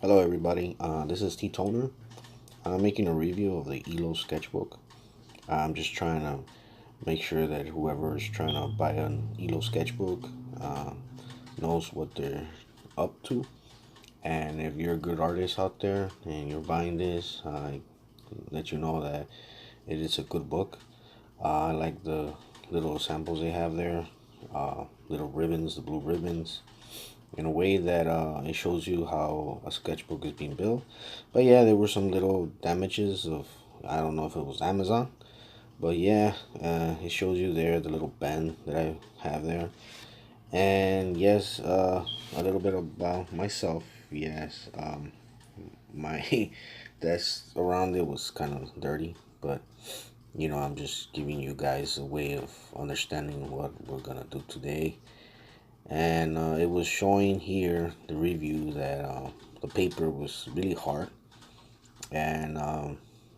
Hello everybody, this is T.toner. I'm making a review of the Illo sketchbook. I'm just trying to make sure that whoever is trying to buy an Illo sketchbook knows what they're up to. And if you're a good artist out there and you're buying this, I let you know that it is a good book. I like the little samples they have there, little ribbons, the blue ribbons, in a way that it shows you how a sketchbook is being built. But yeah, there were some little damages of, I don't know if it was Amazon, but yeah, it shows you there the little bend that I have there. And yes, a little bit about myself. Yes, my desk around it was kind of dirty, but I'm just giving you guys a way of understanding what we're gonna do today. And it was showing here the review that the paper was really hard, and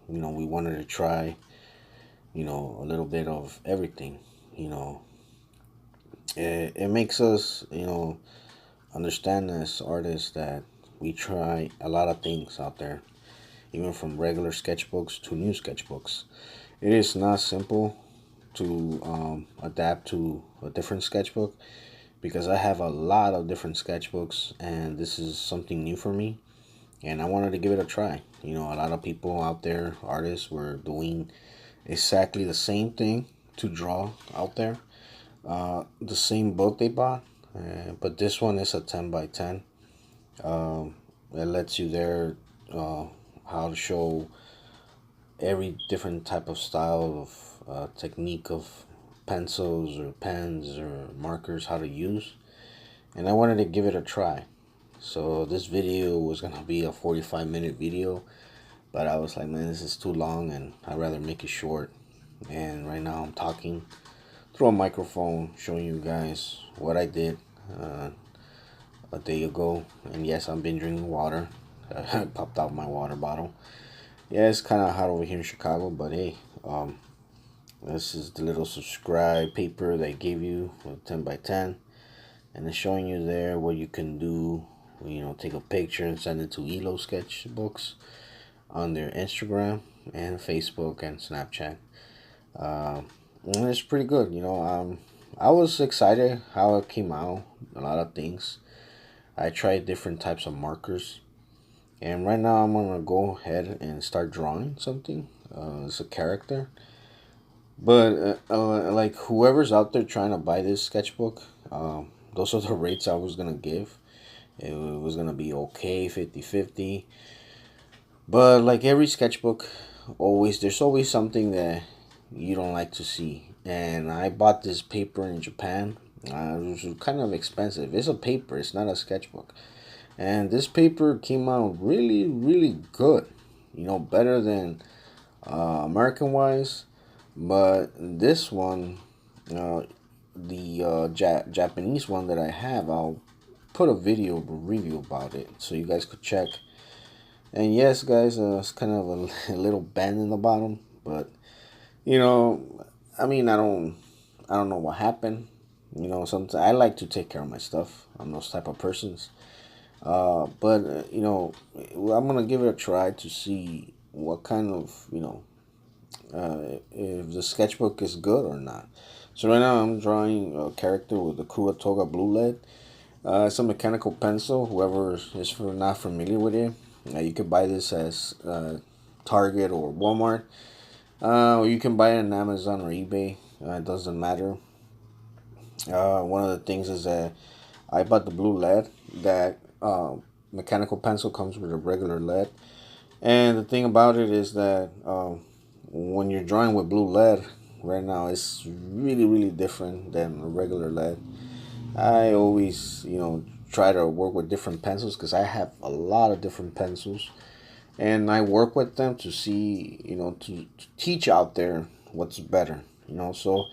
we wanted to try a little bit of everything. It makes us understand as artists that we try a lot of things out there, even from regular sketchbooks to new sketchbooks. It is not simple to adapt to a different sketchbook, because I have a lot of different sketchbooks and this is something new for me, and I wanted to give it a try. A lot of people out there, artists, were doing exactly the same thing to draw out there, the same book they bought, but this one is a 10 by 10. It lets you there how to show every different type of style of technique of pencils or pens or markers, how to use. And I wanted to give it a try. So this video was gonna be a 45-minute video, but I was like, man, this is too long and I'd rather make it short. And right now I'm talking through a microphone, showing you guys what I did a day ago. And yes, I've been drinking water. I popped out my water bottle. Yeah, it's kind of hot over here in Chicago, but hey, this is the little subscribe paper they gave you with 10 by 10, and it's showing you there what you can do. Take a picture and send it to Illo sketchbooks on their Instagram and Facebook and Snapchat. And it's pretty good. I was excited how it came out. A lot of things. I tried different types of markers. And right now I'm going to go ahead and start drawing something. It's a character. But like whoever's out there trying to buy this sketchbook, those are the rates I was going to give. It was going to be okay, 50-50. But like every sketchbook, there's always something that you don't like to see. And I bought this paper in Japan. It was kind of expensive. It's a paper, it's not a sketchbook. And this paper came out really, really good. Better than American wise. But this one, the Japanese one that I have, I'll put a video review about it so you guys could check. And yes, guys, it's kind of a little bend in the bottom, but I mean, I don't know what happened. Sometimes I like to take care of my stuff. I'm those type of persons. But I'm gonna give it a try to see what kind of if the sketchbook is good or not. So right now I'm drawing a character with the KURA TOGA blue lead. It's a mechanical pencil. Whoever is not familiar with it, you can buy this as Target or Walmart. Or you can buy it on Amazon or eBay. It doesn't matter. One of the things is that I bought the blue lead. That mechanical pencil comes with a regular lead. And the thing about it is that when you're drawing with blue lead, right now it's really, really different than a regular lead. I always, try to work with different pencils because I have a lot of different pencils. And I work with them to see, to teach out there what's better, So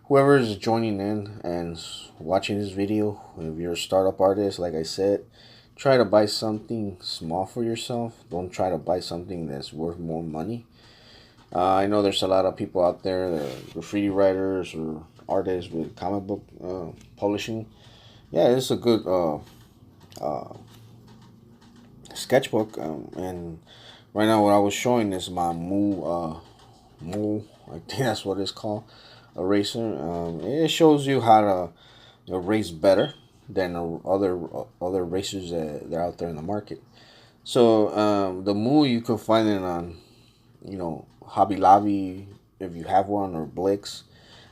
whoever is joining in and watching this video, if you're a startup artist, like I said, try to buy something small for yourself. Don't try to buy something that's worth more money. I know there's a lot of people out there that are graffiti writers or artists with comic book publishing. Yeah, it's a good uh, sketchbook, and right now what I was showing is my Moo, I think that's what it's called, eraser. It shows you how to erase better than other erasers that are out there in the market. So the Moo, you can find it on, Hobby Lobby if you have one, or Blix.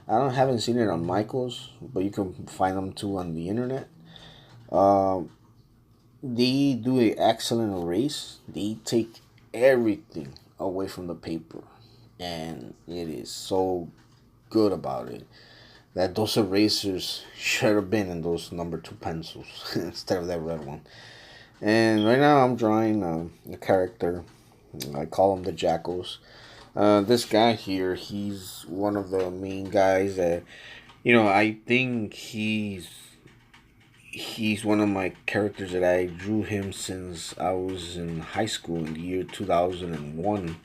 Haven't seen it on Michaels, but you can find them too on the internet. Um, they do an excellent erase. They take everything away from the paper, and it is so good about it that those erasers should have been in those number two pencils instead of that red one. And right now I'm drawing a character. I call them the Jackals. This guy here, he's one of the main guys that, I think he's one of my characters that I drew him since I was in high school in the year 2001.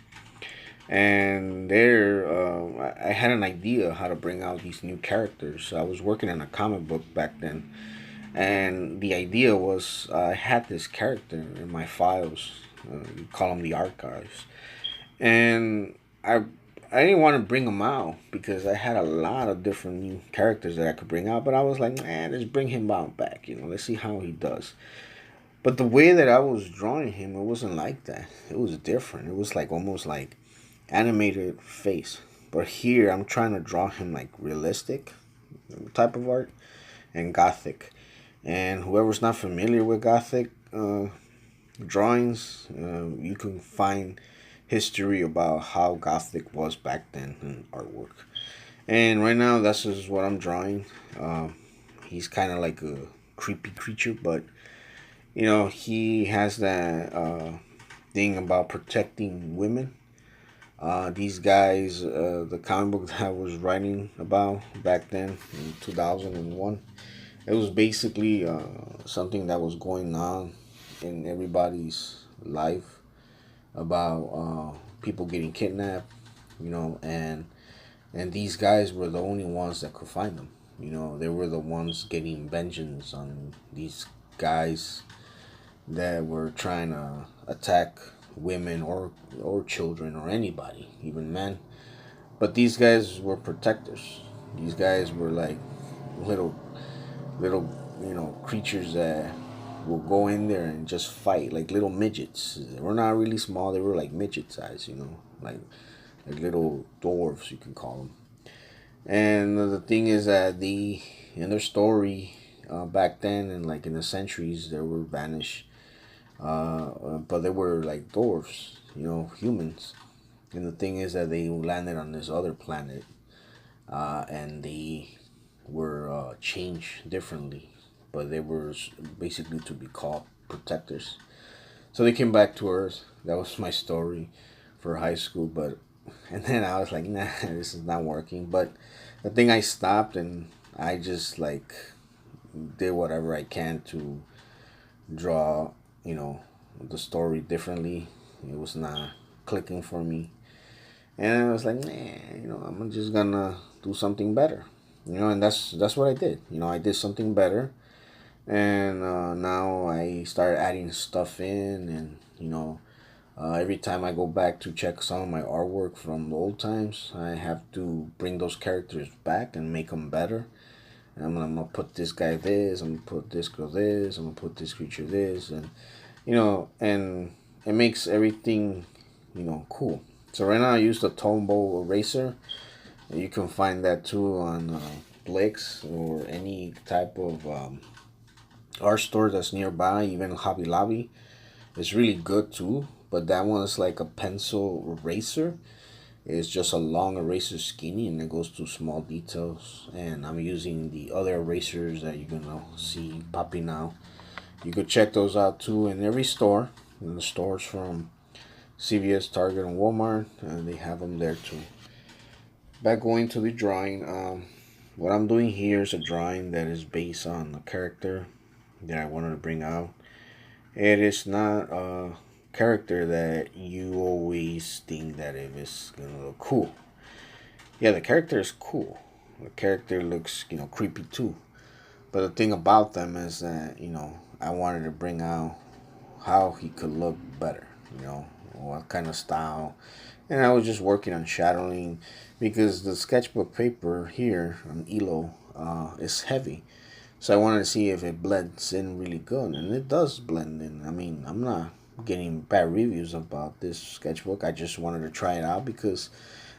And there, I had an idea how to bring out these new characters. I was working in a comic book back then, and the idea was I had this character in my files. You call them the archives, and I didn't want to bring him out because I had a lot of different new characters that I could bring out. But I was like, man, let's bring him out back. Let's see how he does. But the way that I was drawing him, it wasn't like that. It was different. It was like almost like animated face. But here I'm trying to draw him like realistic type of art and gothic. And whoever's not familiar with gothic drawings, you can find history about how gothic was back then in artwork. And right now, that's just what I'm drawing. He's kind of like a creepy creature, but he has that thing about protecting women. These guys, the comic book that I was writing about back then in 2001, it was basically something that was going on in everybody's life about people getting kidnapped, and these guys were the only ones that could find them. They were the ones getting vengeance on these guys that were trying to attack women or children or anybody, even men. But these guys were protectors. These guys were like little little creatures that will go in there and just fight like little midgets. They were not really small. They were like midget size, like little dwarves, you can call them. And the thing is that in their story, back then and like in the centuries, they were vanished. But they were like dwarves, humans. And the thing is that they landed on this other planet, and they were changed differently, but they were basically to be called protectors. So they came back to Earth. That was my story for high school, but and then I was like, nah, this is not working. But the thing, I stopped and I just like did whatever I can to draw, the story differently. It was not clicking for me, and I was like, nah, I'm just gonna do something better, and that's what I did. I did something better, and now I started adding stuff in, and every time I go back to check some of my artwork from the old times, I have to bring those characters back and make them better. And I'm gonna put this guy this, I'm gonna put this girl this, I'm gonna put this creature this, and and it makes everything cool. So right now I use the TOWBOW eraser. You can find that too on Blix or any type of art store that's nearby, even Hobby Lobby. It's really good too, but that one is like a pencil eraser. It's just a long eraser, skinny, and it goes to small details. And I'm using the other erasers that you're gonna see popping out. You could check those out too in every store. In the stores from CVS, Target, and Walmart, and they have them there too. Back going to the drawing, what I'm doing here is a drawing that is based on a character that I wanted to bring out. It is not a character that you always think that it is gonna look cool. Yeah, the character is cool. The character looks, creepy too. But the thing about them is that, I wanted to bring out how he could look better, what kind of style. And I was just working on shadowing because the sketchbook paper here on Illo is heavy. So I wanted to see if it blends in really good. And it does blend in. I mean, I'm not getting bad reviews about this sketchbook. I just wanted to try it out because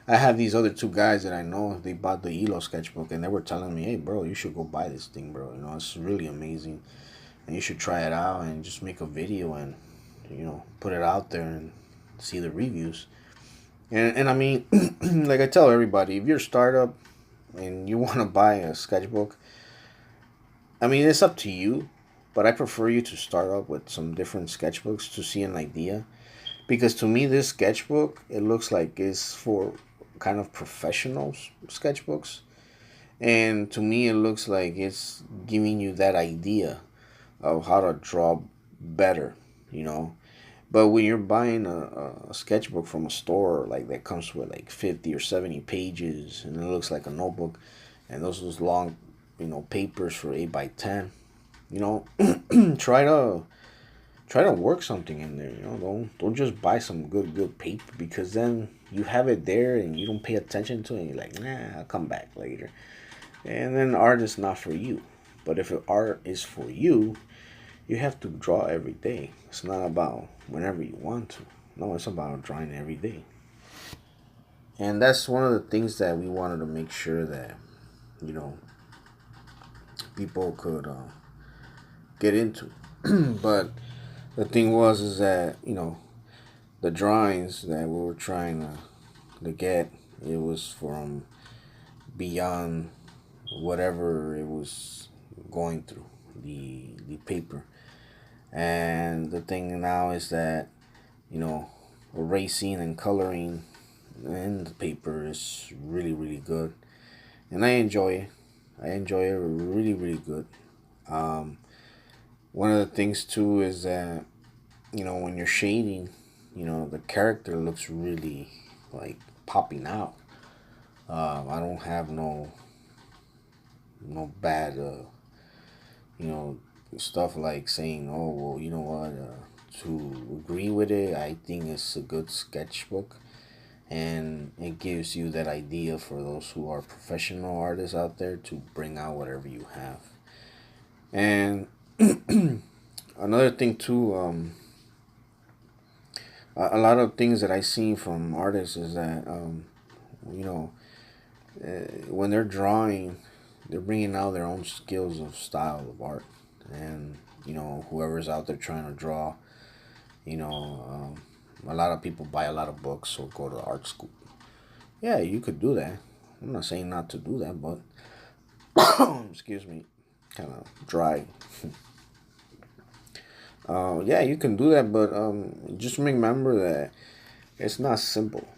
I have these other two guys that I know. They bought the Illo sketchbook and they were telling me, hey, bro, you should go buy this thing, bro. It's really amazing. And you should try it out and just make a video and, put it out there and see the reviews. And I mean, like I tell everybody, if you're a startup and you want to buy a sketchbook, I mean, it's up to you. But I prefer you to start up with some different sketchbooks to see an idea. Because to me, this sketchbook, it looks like it's for kind of professional sketchbooks. And to me, it looks like it's giving you that idea of how to draw better, you know. But when you're buying a sketchbook from a store, like that comes with like 50 or 70 pages, and it looks like a notebook, and those long, papers for 8 by 10, you know, try to work something in there. Don't just buy some good paper because then you have it there and you don't pay attention to it. And you're like, nah, I'll come back later, and then art is not for you. But if art is for you, you have to draw every day. It's not about whenever you want to. No, it's about drawing every day. And that's one of the things that we wanted to make sure that, you know, people could get into. But the thing was is that, the drawings that we were trying to get, it was from beyond whatever it was going through, the paper. And the thing now is that, erasing and coloring in the paper is really, really good. And I enjoy it. I enjoy it really, really good. Um, One of the things, too, is that, when you're shading, the character looks really, like, popping out. I don't have no bad, you know, stuff like saying, oh, well, you know what, to agree with it, I think it's a good sketchbook. And it gives you that idea for those who are professional artists out there to bring out whatever you have. And another thing, too, a lot of things that I see from artists is that, you know, when they're drawing, they're bringing out their own skills of style of art. And, whoever's out there trying to draw, you know, a lot of people buy a lot of books or go to art school. Yeah, you could do that. I'm not saying not to do that, but excuse me, kind of dry. Yeah, you can do that, but just remember that it's not simple.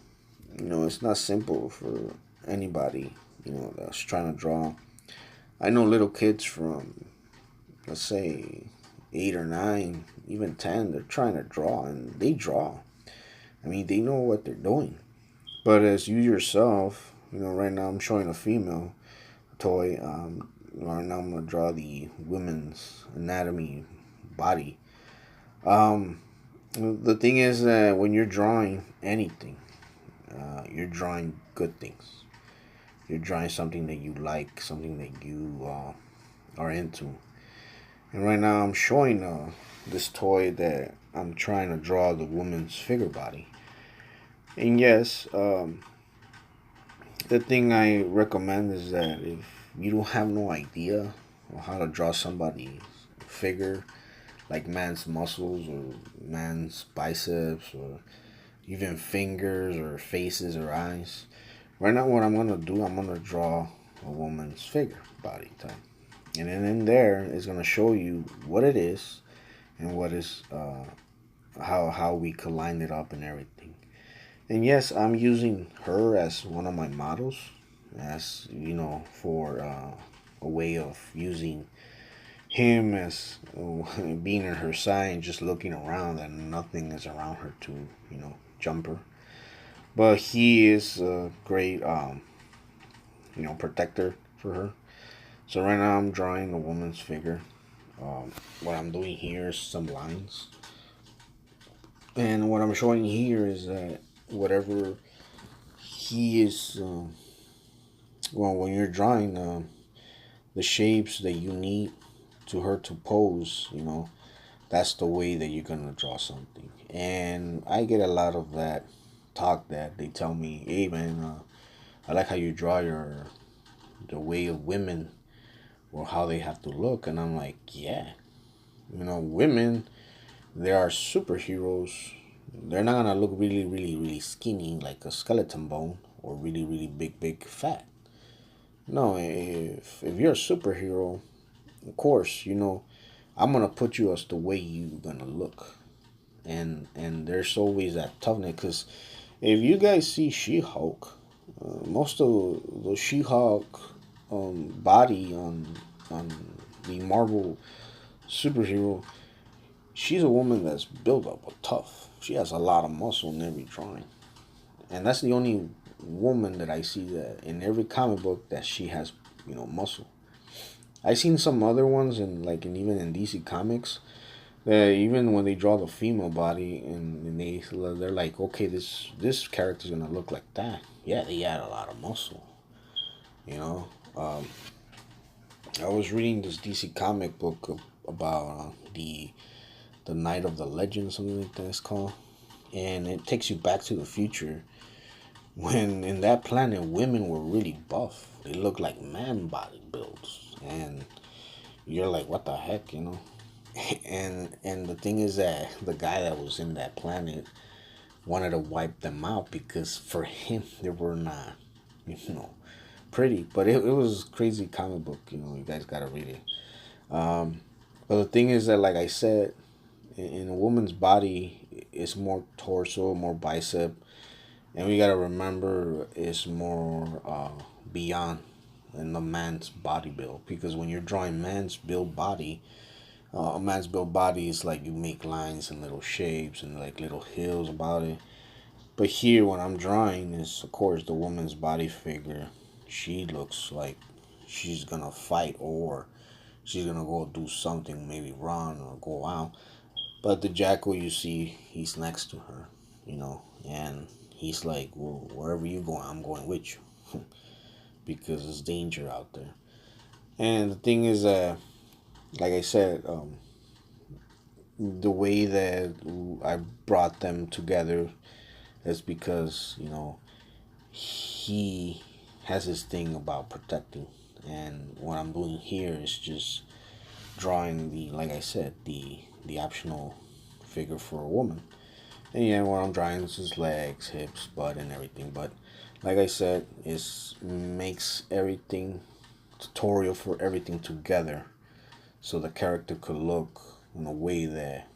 It's not simple for anybody, that's trying to draw. I know little kids from, let's say, 8 or 9, even 10, they're trying to draw, and they draw. I mean, they know what they're doing. But as you yourself, right now I'm showing a female toy. Right now I'm going to draw the women's anatomy body. The thing is that when you're drawing anything, you're drawing good things. You're drawing something that you like, something that you are into. And right now I'm showing this toy that I'm trying to draw the woman's figure body. And yes, the thing I recommend is that if you don't have no idea of how to draw somebody's figure, like man's muscles or man's biceps or even fingers or faces or eyes, right now what I'm going to do, I'm going to draw a woman's figure body type. And then in there is going to show you what it is and what is how we could line it up and everything. And yes, I'm using her as one of my models, as for a way of using him as being in her side and just looking around and nothing is around her to jump her. But he is a great protector for her. So right now I'm drawing a woman's figure. What I'm doing here is some lines, and what I'm showing here is that whatever he is, well, when you're drawing the shapes that you need to her to pose, that's the way that you're gonna draw something. And I get a lot of that talk that they tell me, "Hey man, I like how you draw the way of women or how they have to look," and I'm like, yeah, women, they are superheroes. They're not gonna look really, really, really skinny like a skeleton bone or really, really big, big fat. No, if you're a superhero, of course, I'm gonna put you as the way you're gonna look, and there's always that toughness. Because if you guys see She-Hulk, most of the She-Hulk body on the Marvel superhero, she's a woman that's built up or tough. She has a lot of muscle in every drawing, and that's the only woman that I see that in every comic book that she has, muscle. I've seen some other ones and even in DC Comics that even when they draw the female body and they're like, okay, this character's gonna look like that. Yeah, they add a lot of muscle. You know, um, I was reading this DC comic book about the Night of the Legend, something like that it's called, and it takes you back to the future when in that planet women were really buff. They looked like man body builds, and you're like, what the heck. And the thing is that the guy that was in that planet wanted to wipe them out because for him they were not, you know, pretty. But it was crazy comic book. You guys gotta read it. But the thing is that, like I said, in a woman's body, it's more torso, more bicep, and we gotta remember it's more beyond in the man's body build, because when you're drawing a man's built body is like you make lines and little shapes and like little hills about it. But here, what I'm drawing is, of course, the woman's body figure. She looks like she's gonna fight or she's gonna go do something, maybe run or go out. But the jackal, you see, he's next to her, and he's like, well, wherever you go, I'm going with you because there's danger out there. And the thing is, like I said, the way that I brought them together is because he has this thing about protecting, and what I'm doing here is just drawing like I said, the optional figure for a woman. And yeah, what I'm drawing is his legs, hips, butt, and everything. But like I said, it makes everything tutorial for everything together, so the character could look in a way that,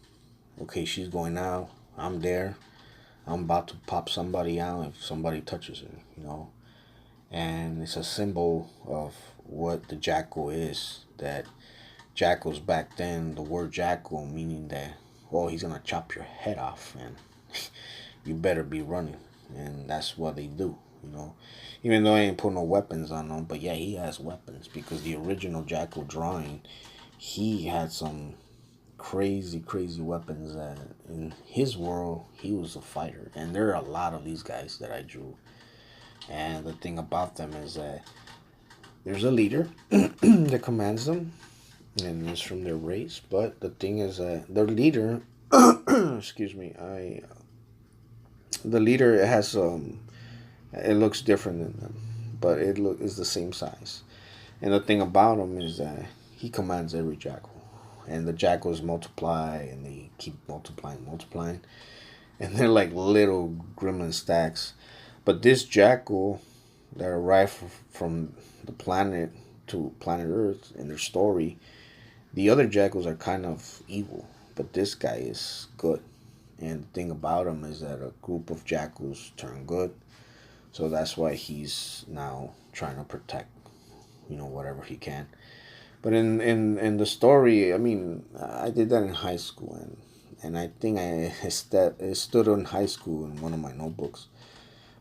okay, she's going out, I'm there, I'm about to pop somebody out if somebody touches her. And it's a symbol of what the jackal is. That jackals back then, the word jackal meaning that, oh, he's gonna chop your head off, and you better be running. And that's what they do. Even though I ain't put no weapons on him, but yeah, he has weapons because the original jackal drawing, he had some crazy, crazy weapons that in his world he was a fighter. And there are a lot of these guys that I drew. And the thing about them is that there's a leader that commands them, and it's from their race. But the thing is that their leader, excuse me, the leader has it looks different than them, but is the same size. And the thing about him is that he commands every jackal, and the jackals multiply, and they keep multiplying, multiplying, and they're like little gremlin stacks. But this jackal that arrived from the planet to planet Earth in their story, the other jackals are kind of evil, but this guy is good. And the thing about him is that a group of jackals turn good, so that's why he's now trying to protect, whatever he can. But in the story, I mean, I did that in high school, and I think I stood in high school in one of my notebooks.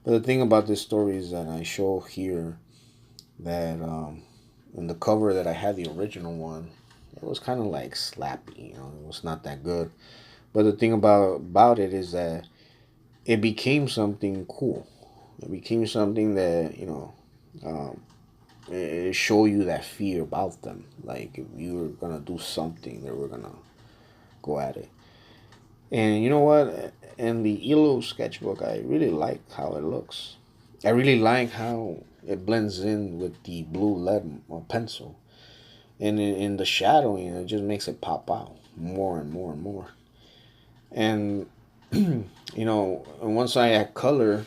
But the thing about this story is that I show here that in the cover that I had, the original one, it was kind of like slappy. It was not that good. But the thing about it is that it became something cool. It became something that um, it show you that fear about them. Like if you were gonna do something, they were gonna go at it. And you know what? In the Illo sketchbook, I really like how it looks. I really like how it blends in with the blue lead pencil, and in the shadowing, it just makes it pop out more and more and more. And and once I add color,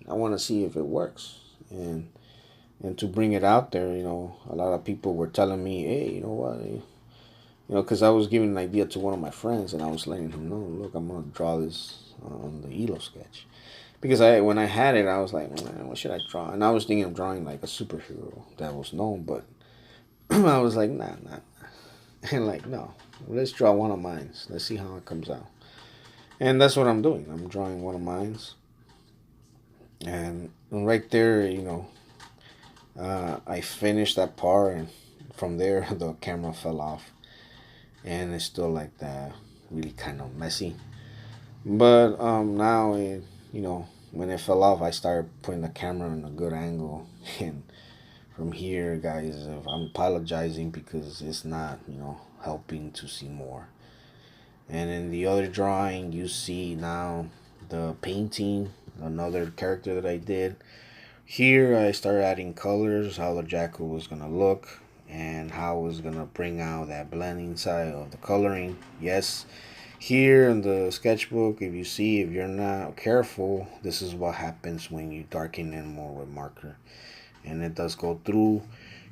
I want to see if it works. And to bring it out there, a lot of people were telling me, hey, you know what, because I was giving an idea to one of my friends, and I was letting him know, look, I'm gonna draw this on the Elo sketch, because when I had it, I was like, man, what should I draw? And I was thinking of drawing like a superhero that was known, but I was like, nah, and like, no, let's draw one of mine. Let's see how it comes out. And that's what I'm doing. I'm drawing one of mine, and right there, I finished that part, and from there the camera fell off, and it's still like that, really kind of messy. But now when it fell off, I started putting the camera in a good angle, and from here, guys, I'm apologizing because it's not helping to see more. And in the other drawing, you see now the painting, another character that I did. Here, I started adding colors, how the jacket was going to look, and how it was going to bring out that blending side of the coloring. Yes, here in the sketchbook, if you're not careful, this is what happens when you darken in more with marker. And it does go through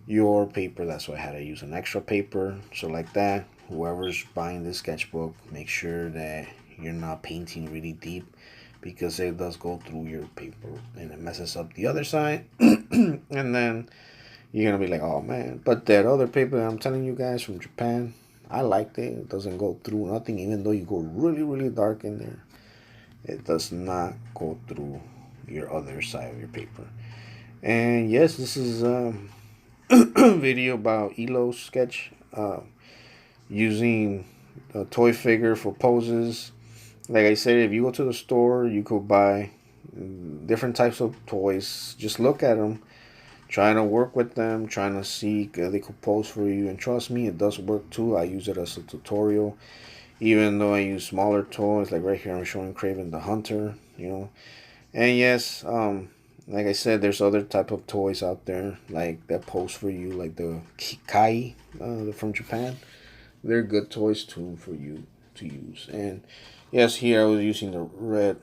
your paper. That's why I had to use an extra paper. So like that, whoever's buying this sketchbook, make sure that you're not painting really deep, because it does go through your paper and it messes up the other side. And then you're gonna be like, oh man. But that other paper that I'm telling you guys from Japan, I liked it. It doesn't go through nothing, even though you go really, really dark in there. It does not go through your other side of your paper. And yes, this is video about Elo sketch, using a toy figure for poses. Like I said, if you go to the store, you could buy different types of toys. Just look at them, trying to work with them, trying to see if they could pose for you. And trust me, it does work too. I use it as a tutorial, even though I use smaller toys. Like right here, I'm showing Craven the Hunter, And yes, like I said, there's other type of toys out there like that pose for you, like the Kai from Japan. They're good toys too for you to use. And yes, here I was using the red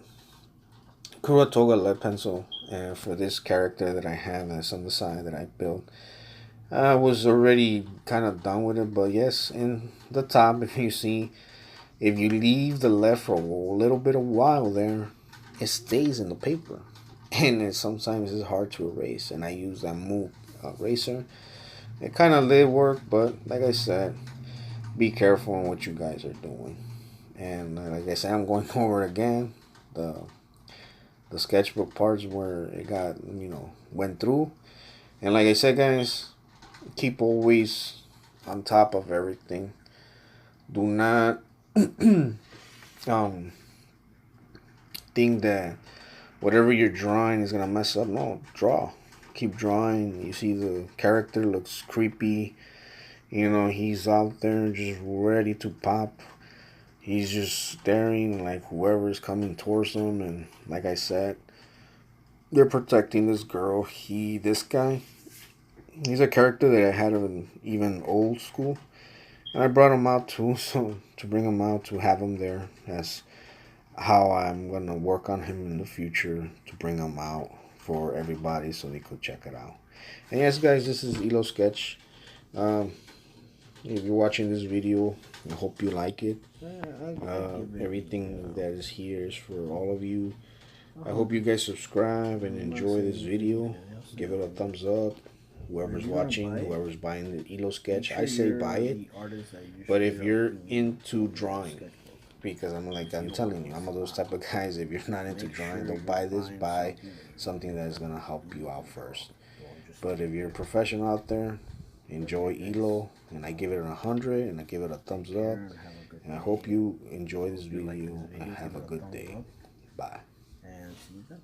KURA TOGA lead pencil, and for this character that I have that's on the side that I built, I was already kind of done with it. But yes, in the top, if you see, if you leave the lead for a little bit of while there, it stays in the paper, and sometimes it's hard to erase. And I use that move eraser. It kind of did work, but like I said, be careful on what you guys are doing. And like I said, I'm going over it again, the sketchbook parts where it got went through. And like I said, guys, keep always on top of everything. Do not um think that whatever you're drawing is gonna mess up. No, draw. Keep drawing. You see the character looks creepy. He's out there just ready to pop. He's just staring like whoever's coming towards him. And like I said, they're protecting this girl. This guy, he's a character that I had in even old school. And I brought him out too, so to bring him out, to have him there, as how I'm going to work on him in the future to bring him out for everybody so they could check it out. And yes, guys, this is Elo Sketch. If you're watching this video, I hope you like it. Everything that is here is for all of you. I hope you guys subscribe and enjoy this video. Give it a thumbs up. Whoever's watching, whoever's buying the Elo Sketch, I say buy it. But if you're into drawing, because I'm telling you, I'm one of those type of guys. If you're not into drawing, don't buy this. Buy something that is gonna help you out first. But if you're a professional out there, enjoy Illo, and I give it 100, and I give it a thumbs up. And I hope you enjoy this video and have a good day. Bye. And see you then.